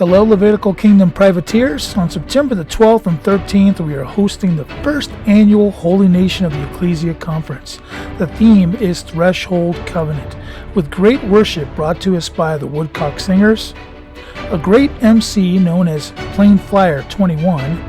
Hello, Levitical Kingdom Privateers. On September the 12th and 13th, we are hosting the first annual Holy Nation of the Ecclesia Conference. The theme is Threshold Covenant, with great worship brought to us by the Woodcock Singers, a great MC known as Plain Flyer 21,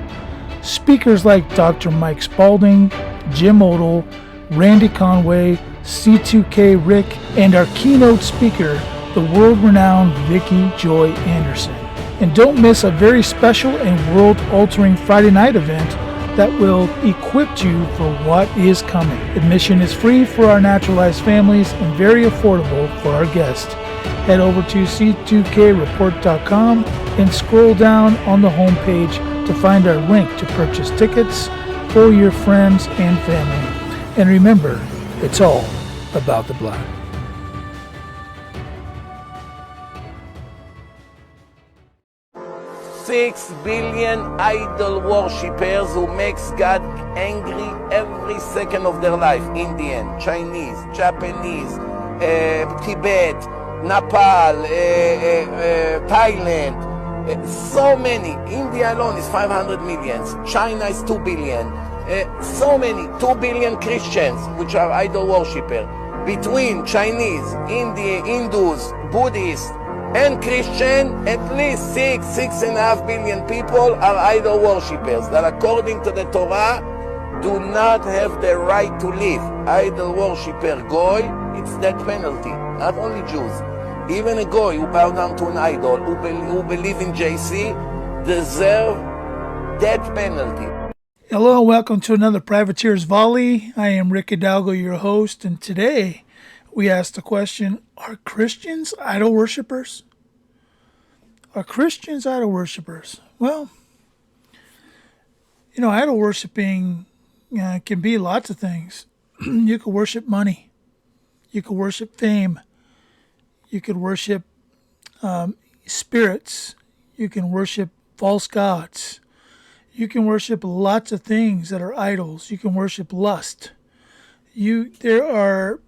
speakers like Dr. Mike Spalding, Jim Odell, Randy Conway, C2K Rick, and our keynote speaker, the world-renowned Vicky Joy Anderson. And don't miss a very special and world-altering Friday night event that will equip you for what is coming. Admission is free for our naturalized families and very affordable for our guests. Head over to c2kreport.com and scroll down on the homepage to find our link to purchase tickets for your friends and family. And remember, it's all about the blood. 6 billion idol worshippers who makes God angry every second of their life. Indian, Chinese, Japanese, Tibet, Nepal, Thailand, so many. India alone is 500 million. China is 2 billion. So many, 2 billion Christians which are idol worshippers. Between Chinese, Hindus, Buddhists, and Christian, at least 6.5 billion people are idol worshippers that according to the Torah do not have the right to live. Idol worshipper goy, it's death penalty. Not only Jews, even a goy who bow down to an idol, who believe in JC, deserve death penalty. Hello and welcome to another Privateers Volley. I am Rick Hidalgo, your host, and today we asked the question, are Christians idol worshipers? Are Christians idol worshipers? Well, idol worshiping can be lots of things. You could worship money. You could worship fame. You could worship spirits. You can worship false gods. You can worship lots of things that are idols. You can worship lust. There are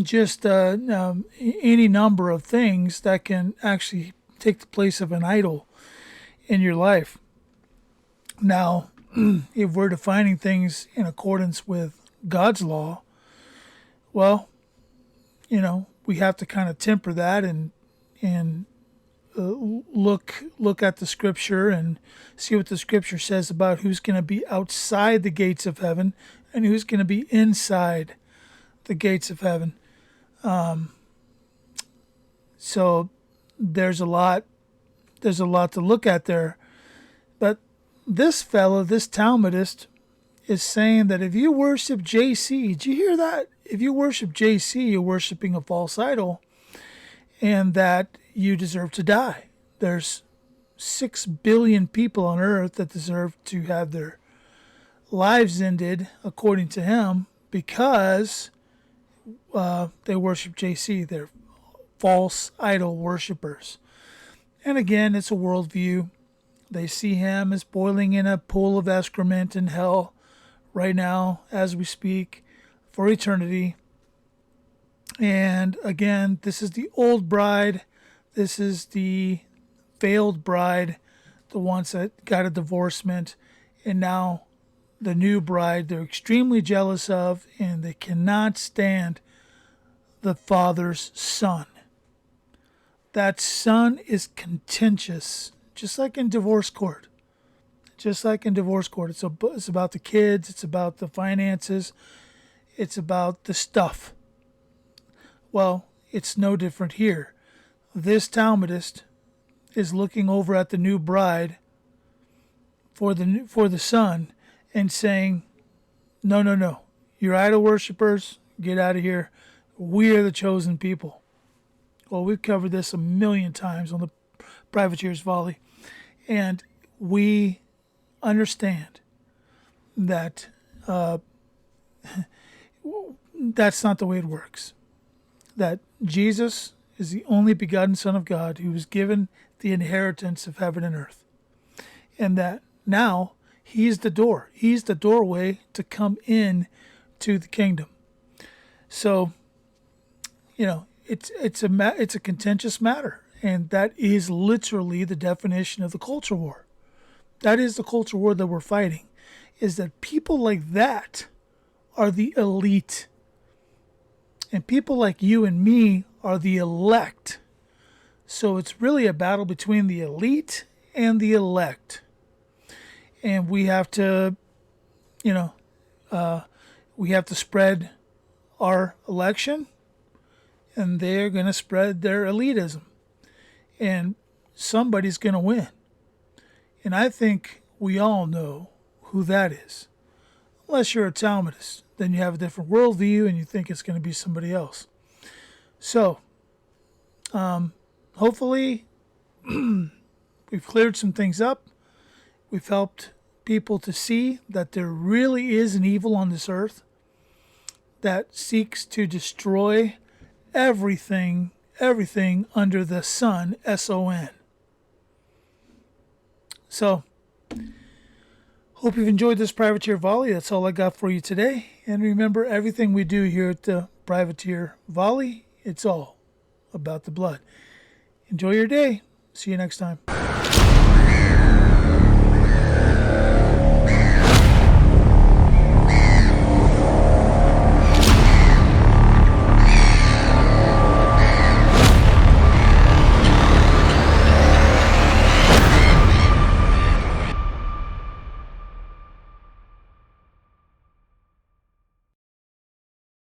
just any number of things that can actually take the place of an idol in your life. Now, if we're defining things in accordance with God's law, well, we have to kind of temper that and look at the scripture and see what the scripture says about who's going to be outside the gates of heaven and who's going to be inside the gates of heaven. So there's a lot to look at there. But this fellow, this Talmudist, is saying that if you worship JC, did you hear that? If you worship JC, you're worshiping a false idol, and that you deserve to die. There's 6 billion people on earth that deserve to have their lives ended, according to him, because they worship JC. They're false idol worshipers. And again, it's a worldview. They see him as boiling in a pool of excrement in hell right now as we speak for eternity. And again, this is the old bride. This is the failed bride, the ones that got a divorcement. And now the new bride, they're extremely jealous of, and they cannot stand the father's son. That son is contentious, just like in divorce court. It's about the kids. It's about the finances. It's about the stuff. Well, it's no different here. This Talmudist is looking over at the new bride for the son and saying, no, you're idol worshipers, get out of here. We are the chosen people. Well, we've covered this a million times on the Privateers Volley, and we understand that that's not the way it works. That Jesus is the only begotten Son of God who was given the inheritance of heaven and earth, and that now he's the door. He's the doorway to come in to the kingdom. So, it's a contentious matter, And that is literally the definition of the culture war. That is the culture war that we're fighting, is that people like that are the elite. And people like you and me are the elect. So it's really a battle between the elite and the elect. And we have to, we have to spread our election, and they're going to spread their elitism. And somebody's going to win. And I think we all know who that is. Unless you're a Talmudist, then you have a different worldview and you think it's going to be somebody else. So, hopefully, we've cleared some things up. We've helped people to see that there really is an evil on this earth that seeks to destroy everything under the sun, S-O-N. So, hope you've enjoyed this Privateer Volley. That's all I got for you today. And remember, everything we do here at the Privateer Volley, it's all about the blood. Enjoy your day. See you next time.